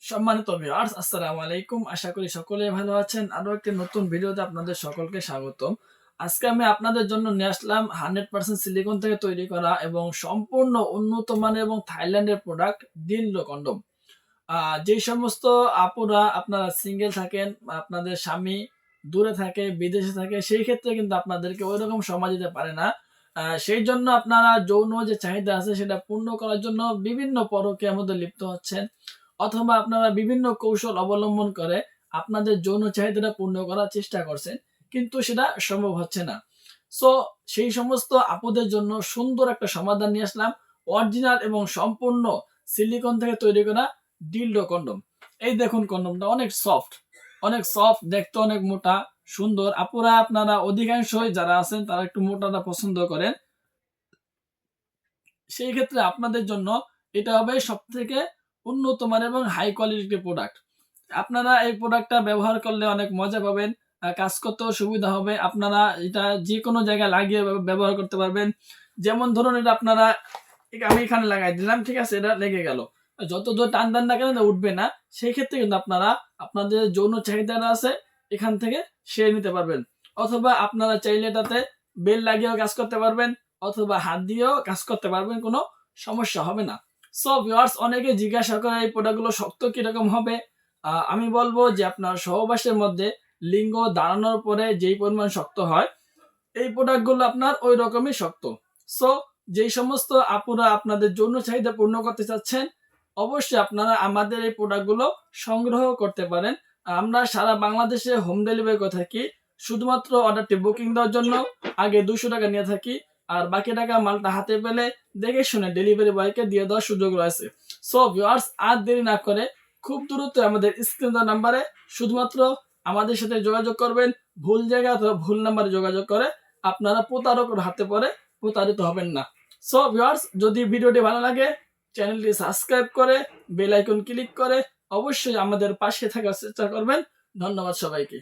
সম্মানিত ভিউয়ার্স, আসসালামু আলাইকুম। আশা করি সকলেই ভালো আছেন। আরো একটি নতুন ভিডিওতে আপনাদের সকলকে স্বাগতম। আজকে আমি আপনাদের জন্য নিয়ে আসলাম 100% সিলিকন থেকে তৈরি করা এবং সম্পূর্ণ উন্নত মানের এবং থাইল্যান্ডের প্রোডাক্ট দিলডো কন্ডম। যে সমস্ত আপুরা আপনারা সিঙ্গেল থাকেন, আপনাদের স্বামী দূরে থাকে, বিদেশে থাকে, সেই ক্ষেত্রে কিন্তু আপনাদেরকে ওইরকম সময় দিতে পারে না। সেই জন্য আপনারা যৌন যে চাহিদা আছে সেটা পূর্ণ করার জন্য বিভিন্ন পরকীয়ার মধ্যে লিপ্ত হচ্ছেন, অথবা আপনারা বিভিন্ন কৌশল অবলম্বন করে আপনাদের যৌন চাহিদাটা পূর্ণ করার চেষ্টা করছেন, কিন্তু সেটা সম্ভব হচ্ছে না। সো সেই সমস্ত আপুদের জন্য সুন্দর একটা সমাধান নিয়ে আসলাম, অরিজিনাল এবং সম্পূর্ণ সিলিকন থেকে তৈরি করা ডিলডো কন্ডম। এই দেখুন, কন্ডমটা অনেক সফট, দেখতে অনেক মোটা, সুন্দর। আপুরা আপনারা অধিকাংশই যারা আছেন তারা একটু মোটাটা পছন্দ করেন, সেই ক্ষেত্রে আপনাদের জন্য এটা হবে সব থেকে উন্নত মানের এবং হাই কোয়ালিটির প্রোডাক্ট। আপনারা এই প্রোডাক্টটা ব্যবহার করলে অনেক মজা পাবেন, কাজ করতেও সুবিধা হবে। আপনারা এটা যে কোনো জায়গায় লাগিয়ে ব্যবহার করতে পারবেন। যেমন ধরুন, এটা আপনারা আমি এখানে লাগাই দিলাম, ঠিক আছে, এটা লেগে গেল, যত দূর টান টান না কেন এটা উঠবে না। সেই ক্ষেত্রে কিন্তু আপনারা আপনাদের যৌন চাহিদাটা আছে এখান থেকে সেরে নিতে পারবেন। অথবা আপনারা চাইলে এটাতে বেল লাগিয়েও কাজ করতে পারবেন, অথবা হাত দিয়েও কাজ করতে পারবেন, কোনো সমস্যা হবে না। সো ভিউয়ার্স, অনেকে জিজ্ঞাসা করে এই প্রোডাক্টগুলো শক্ত কিরকম হবে। আমি বলবো যে আপনার সহবাসের মধ্যে লিঙ্গ দাঁড়ানোর পরে যেই পরিমাণ শক্ত হয়, এই প্রোডাক্টগুলো আপনার ওই রকমই শক্ত। সো যেই সমস্ত আপুরা আপনাদের যৌন চাহিদা পূর্ণ করতে চাচ্ছেন, অবশ্যই আপনারা আমাদের এই প্রোডাক্টগুলো সংগ্রহ করতে পারেন। আমরা সারা বাংলাদেশে হোম ডেলিভারি করে থাকি। শুধুমাত্র অর্ডারটি বুকিং দেওয়ার জন্য আগে 200 টাকা নিয়ে থাকি, আর বাকি টাকা মালটা হাতে পেলে দেখে শুনে ডেলিভারি বয়কে দিয়ে দেওয়ার সুযোগ রয়েছে। সো ভিউয়ার্স, আর দেরি না করে খুব দ্রুত আমাদের স্ক্রিন দেওয়া নাম্বারে শুধুমাত্র আমাদের সাথে যোগাযোগ করবেন। ভুল জায়গা অথবা ভুল নাম্বারে যোগাযোগ করে আপনারা প্রতারকের হাতে পড়ে প্রতারিত হবেন না। সো ভিউয়ার্স, যদি ভিডিওটি ভালো লাগে চ্যানেলটি সাবস্ক্রাইব করে বেল আইকন ক্লিক করে অবশ্যই আমাদের পাশে থাকার চেষ্টা করবেন। ধন্যবাদ সবাইকে।